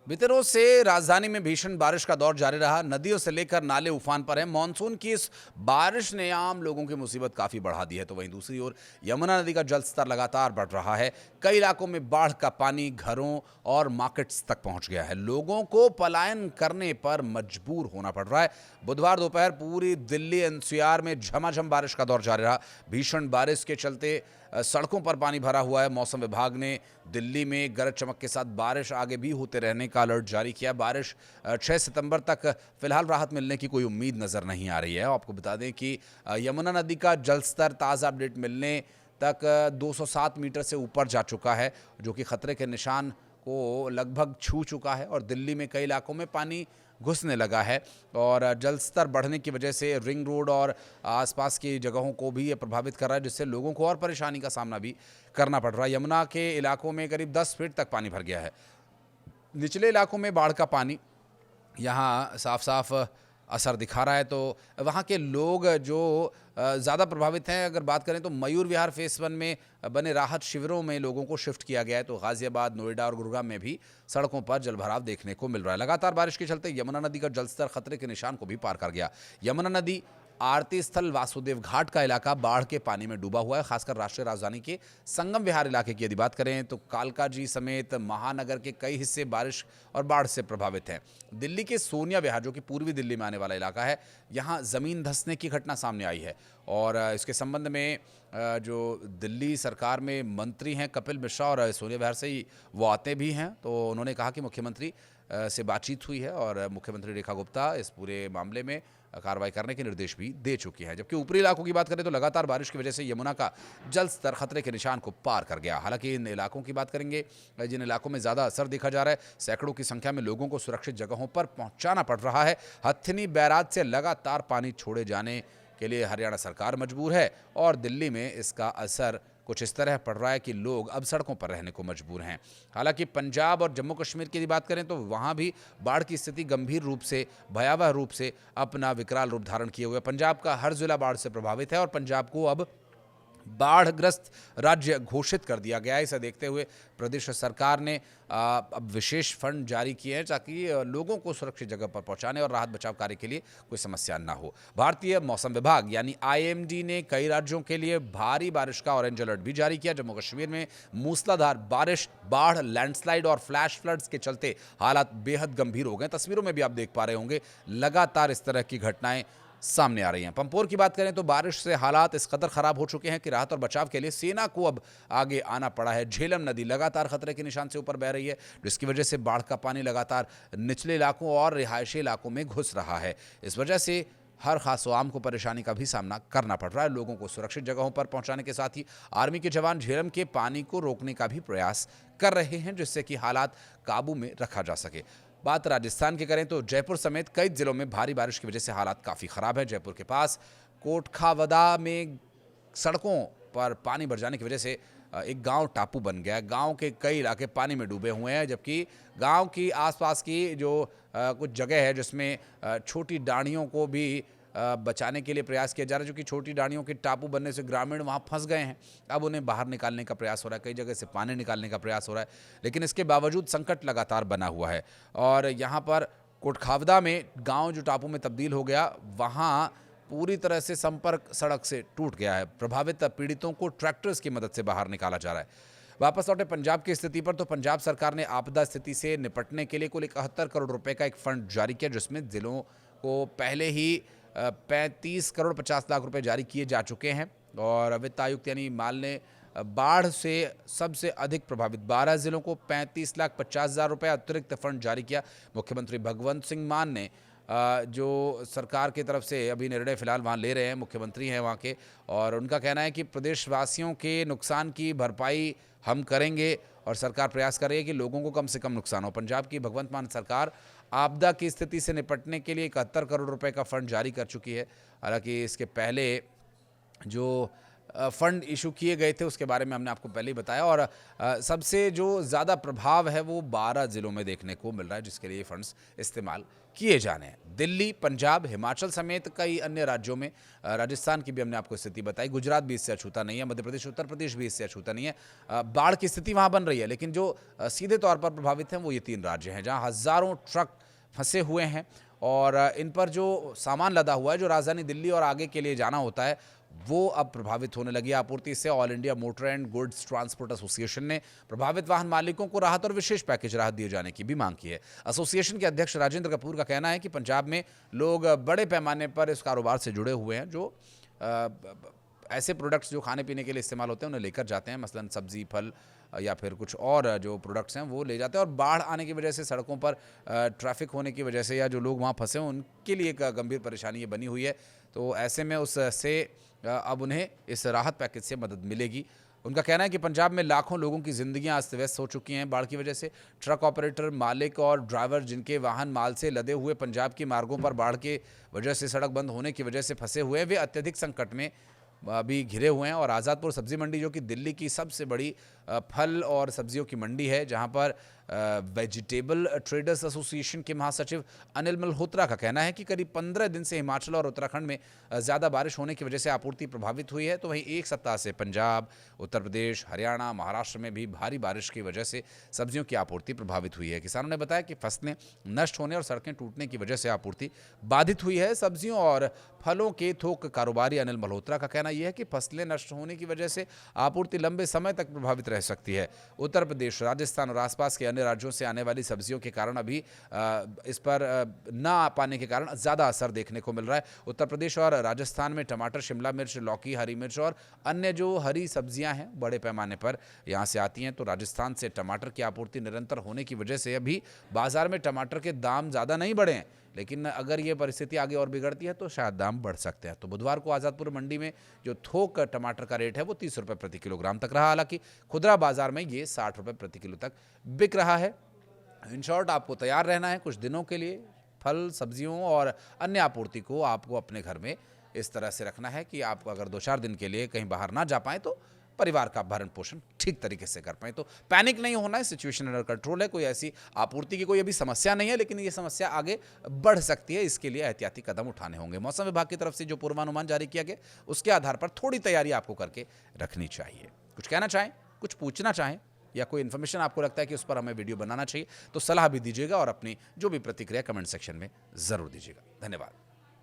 बीते रोज से राजधानी में भीषण बारिश का दौर जारी रहा। नदियों से लेकर नाले उफान पर हैं। मानसून की इस बारिश ने आम लोगों की मुसीबत काफी बढ़ा दी है, तो वहीं दूसरी ओर यमुना नदी का जलस्तर लगातार बढ़ रहा है। कई इलाकों में बाढ़ का पानी घरों और मार्केट्स तक पहुंच गया है। लोगों को पलायन करने पर मजबूर होना पड़ रहा है। बुधवार दोपहर पूरी दिल्ली एनसीआर में झमाझम बारिश का दौर जारी रहा। भीषण बारिश के चलते सड़कों पर पानी भरा हुआ है। मौसम विभाग ने दिल्ली में गरज चमक के साथ बारिश आगे भी होते रहने का अलर्ट जारी किया। बारिश 6 सितंबर तक फिलहाल राहत मिलने की कोई उम्मीद नजर नहीं आ रही है। आपको बता दें कि यमुना नदी का जलस्तर ताज़ा अपडेट मिलने तक 207 मीटर से ऊपर जा चुका है, जो कि खतरे के निशान को लगभग छू चुका है और दिल्ली में कई इलाकों में पानी घुसने लगा है। और जलस्तर बढ़ने की वजह से रिंग रोड और आसपास की जगहों को भी ये प्रभावित कर रहा है, जिससे लोगों को और परेशानी का सामना भी करना पड़ रहा है। यमुना के इलाकों में करीब 10 फीट तक पानी भर गया है। निचले इलाकों में बाढ़ का पानी यहाँ साफ साफ असर दिखा रहा है। तो वहाँ के लोग जो ज़्यादा प्रभावित हैं, अगर बात करें तो मयूर विहार फेस 1 में बने राहत शिविरों में लोगों को शिफ्ट किया गया है। तो गाजियाबाद, नोएडा और गुरुग्राम में भी सड़कों पर जलभराव देखने को मिल रहा है। लगातार बारिश के चलते यमुना नदी का जलस्तर खतरे के निशान को भी पार कर गया। यमुना नदी आरती स्थल वासुदेव घाट का इलाका बाढ़ के पानी में डूबा हुआ है। खासकर राष्ट्रीय राजधानी के संगम विहार इलाके की यदि बात करें तो कालकाजी समेत महानगर के कई हिस्से बारिश और बाढ़ से प्रभावित हैं। दिल्ली के सोनिया विहार, जो कि पूर्वी दिल्ली में आने वाला इलाका है, यहाँ जमीन धंसने की घटना सामने आई है। और इसके संबंध में जो दिल्ली सरकार में मंत्री हैं कपिल मिश्रा, और सोनिया विहार से ही वो आते भी हैं, तो उन्होंने कहा कि मुख्यमंत्री से बातचीत हुई है और मुख्यमंत्री रेखा गुप्ता इस पूरे मामले में कार्रवाई करने के निर्देश भी दे चुकी हैं। जबकि ऊपरी इलाकों की बात करें तो लगातार बारिश की वजह से यमुना का जल स्तर खतरे के निशान को पार कर गया। हालांकि इन इलाकों की बात करेंगे जिन इलाकों में ज़्यादा असर देखा जा रहा है, सैकड़ों की संख्या में लोगों को सुरक्षित जगहों पर पहुंचाना पड़ रहा है। हथिनी बैराज से लगातार पानी छोड़े जाने के लिए हरियाणा सरकार मजबूर है और दिल्ली में इसका असर कुछ इस तरह पड़ रहा है कि लोग अब सड़कों पर रहने को मजबूर हैं। हालांकि पंजाब और जम्मू कश्मीर की बात करें तो वहां भी बाढ़ की स्थिति गंभीर रूप से, भयावह रूप से अपना विकराल रूप धारण किए हुए। पंजाब का हर जिला बाढ़ से प्रभावित है और पंजाब को अब बाढ़ग्रस्त राज्य घोषित कर दिया गया है। इसे देखते हुए प्रदेश सरकार ने अब विशेष फंड जारी किए हैं ताकि लोगों को सुरक्षित जगह पर पहुंचाने और राहत बचाव कार्य के लिए कोई समस्या ना हो। भारतीय मौसम विभाग यानी आईएमडी ने कई राज्यों के लिए भारी बारिश का ऑरेंज अलर्ट भी जारी किया। जम्मू कश्मीर में मूसलाधार बारिश, बाढ़, लैंडस्लाइड और फ्लैश फ्लड्स के चलते हालात बेहद गंभीर हो गए। तस्वीरों में भी आप देख पा रहे होंगे, लगातार इस तरह की घटनाएं सामने आ रही हैं। पंपोर की बात करें तो बारिश से हालात इस कदर खराब हो चुके हैं कि राहत और बचाव के लिए सेना को अब आगे आना पड़ा है। झेलम नदी लगातार खतरे के निशान से ऊपर बह रही है, जिसकी वजह से बाढ़ का पानी लगातार निचले इलाकों और रिहायशी इलाकों में घुस रहा है। इस वजह से हर खास आम को परेशानी का भी सामना करना पड़ रहा है। लोगों को सुरक्षित जगहों पर पहुंचाने के साथ ही आर्मी के जवान झेलम के पानी को रोकने का भी प्रयास कर रहे हैं, जिससे कि हालात काबू में रखा जा सके। बात राजस्थान की करें तो जयपुर समेत कई जिलों में भारी बारिश की वजह से हालात काफ़ी ख़राब है। जयपुर के पास कोटखावदा में सड़कों पर पानी भर जाने की वजह से एक गांव टापू बन गया। गांव के कई इलाके पानी में डूबे हुए हैं, जबकि गांव की आसपास की जो कुछ जगह है जिसमें छोटी डाणियों को भी बचाने के लिए प्रयास किया जा रहा है, जो कि छोटी डाणियों के टापू बनने से ग्रामीण वहाँ फंस गए हैं। अब उन्हें बाहर निकालने का प्रयास हो रहा है, कई जगह से पानी निकालने का प्रयास हो रहा है, लेकिन इसके बावजूद संकट लगातार बना हुआ है। और यहाँ पर कोटखावदा में गांव जो टापू में तब्दील हो गया, वहाँ पूरी तरह से संपर्क सड़क से टूट गया है। प्रभावित पीड़ितों को ट्रैक्टर्स की मदद से बाहर निकाला जा रहा है। वापस लौटे पंजाब की स्थिति पर तो पंजाब सरकार ने आपदा स्थिति से निपटने के लिए कुल 71 करोड़ रुपए का एक फंड जारी किया, जिसमें जिलों को पहले ही 35 करोड़ 50 लाख रुपए जारी किए जा चुके हैं। और वित्त आयुक्त यानी माल ने बाढ़ से सबसे अधिक प्रभावित 12 जिलों को 35,50,000 रुपए अतिरिक्त फंड जारी किया। मुख्यमंत्री भगवंत सिंह मान ने जो सरकार की तरफ से अभी निर्णय फिलहाल वहाँ ले रहे हैं, मुख्यमंत्री हैं वहाँ के, और उनका कहना है कि प्रदेशवासियों के नुकसान की भरपाई हम करेंगे और सरकार प्रयास कर रही है कि लोगों को कम से कम नुकसान हो। पंजाब की भगवंत मान सरकार आपदा की स्थिति से निपटने के लिए 71 करोड़ रुपए का फंड जारी कर चुकी है। हालांकि इसके पहले जो फंड इशू किए गए थे, उसके बारे में हमने आपको पहले ही बताया। और सबसे जो ज़्यादा प्रभाव है वो 12 ज़िलों में देखने को मिल रहा है, जिसके लिए फंड्स इस्तेमाल किए जाने हैं। दिल्ली, पंजाब, हिमाचल समेत कई अन्य राज्यों में, राजस्थान की भी हमने आपको स्थिति बताई, गुजरात भी इससे अछूता नहीं है, मध्य प्रदेश, उत्तर प्रदेश भी इससे अछूता नहीं है। बाढ़ की स्थिति वहाँ बन रही है, लेकिन जो सीधे तौर पर प्रभावित हैं वो ये 3 राज्य हैं, जहाँ हज़ारों ट्रक फंसे हुए हैं और इन पर जो सामान लदा हुआ है, जो राजधानी दिल्ली और आगे के लिए जाना होता है, वो अब प्रभावित होने लगी है आपूर्ति से। All India motor and goods transport association ने प्रभावित वाहन मालिकों को राहत और विशेष पैकेज राहत दिए जाने की भी मांग की है। एसोसिएशन के अध्यक्ष राजेंद्र कपूर का कहना है कि पंजाब में लोग बड़े पैमाने पर इस कारोबार से जुड़े हुए हैं, जो ऐसे प्रोडक्ट्स जो खाने पीने के लिए इस्तेमाल होते हैं उन्हें लेकर जाते हैं, मसलन सब्जी, फल या फिर कुछ और जो प्रोडक्ट्स हैं वो ले जाते हैं। और बाढ़ आने की वजह से, सड़कों पर ट्रैफिक होने की वजह से, या जो लोग वहाँ फंसे हैं उनके लिए एक गंभीर परेशानी ये बनी हुई है। तो ऐसे में उससे अब उन्हें इस राहत पैकेज से मदद मिलेगी। उनका कहना है कि पंजाब में लाखों लोगों की जिंदगियां अस्त व्यस्त हो चुकी हैं बाढ़ की वजह से। ट्रक ऑपरेटर, मालिक और ड्राइवर जिनके वाहन माल से लदे हुए पंजाब की मार्गों पर बाढ़ के वजह से, सड़क बंद होने की वजह से फंसे हुए हैं, वे अत्यधिक संकट में अभी घिरे हुए हैं। और आज़ादपुर सब्जी मंडी, जो कि दिल्ली की सबसे बड़ी फल और सब्जियों की मंडी है, जहां पर वेजिटेबल ट्रेडर्स एसोसिएशन के महासचिव अनिल मल्होत्रा का कहना है कि करीब 15 दिन से हिमाचल और उत्तराखंड में ज़्यादा बारिश होने की वजह से आपूर्ति प्रभावित हुई है। तो वहीं एक सप्ताह से पंजाब, उत्तर प्रदेश, हरियाणा, महाराष्ट्र में भी भारी बारिश की वजह से सब्जियों की आपूर्ति प्रभावित हुई है। किसानों ने बताया कि फसलें नष्ट होने और सड़कें टूटने की वजह से आपूर्ति बाधित हुई है। सब्जियों और फलों के थोक कारोबारी अनिल मल्होत्रा का कहना यह है कि फसलें नष्ट होने की वजह से आपूर्ति लंबे समय तक प्रभावित रह सकती है। उत्तर प्रदेश, राजस्थान और आसपास के अन्य राज्यों से आने वाली सब्जियों के कारण अभी इस पर ना आ पाने के कारण ज़्यादा असर देखने को मिल रहा है। उत्तर प्रदेश और राजस्थान में टमाटर, शिमला मिर्च, लौकी, हरी मिर्च और अन्य जो हरी सब्जियां हैं बड़े पैमाने पर यहाँ से आती हैं। तो राजस्थान से टमाटर की आपूर्ति निरंतर होने की वजह से अभी बाजार में टमाटर के दाम ज़्यादा नहीं बढ़े हैं, लेकिन अगर ये परिस्थिति आगे और बिगड़ती है तो शायद दाम बढ़ सकते हैं। तो बुधवार को आज़ादपुर मंडी में जो थोक टमाटर का रेट है वो 30 रुपये प्रति किलोग्राम तक रहा। हालांकि खुदरा बाजार में ये 60 रुपये प्रति किलो तक बिक रहा है। इन शॉर्ट, आपको तैयार रहना है कुछ दिनों के लिए। फल, सब्जियों और अन्य आपूर्ति को आपको अपने घर में इस तरह से रखना है कि आप अगर 2-4 दिन के लिए कहीं बाहर ना जा पाएँ तो परिवार का भरण पोषण ठीक तरीके से कर पाएँ। तो पैनिक नहीं होना है, सिचुएशन अंडर कंट्रोल है, कोई ऐसी आपूर्ति की कोई अभी समस्या नहीं है, लेकिन ये समस्या आगे बढ़ सकती है। इसके लिए एहतियाती कदम उठाने होंगे। मौसम विभाग की तरफ से जो पूर्वानुमान जारी किया गया, उसके आधार पर थोड़ी तैयारी आपको करके रखनी चाहिए। कुछ कहना चाहें, कुछ पूछना चाहें, या कोई इन्फॉर्मेशन आपको लगता है कि उस पर हमें वीडियो बनाना चाहिए, तो सलाह भी दीजिएगा और अपनी जो भी प्रतिक्रिया कमेंट सेक्शन में ज़रूर दीजिएगा। धन्यवाद।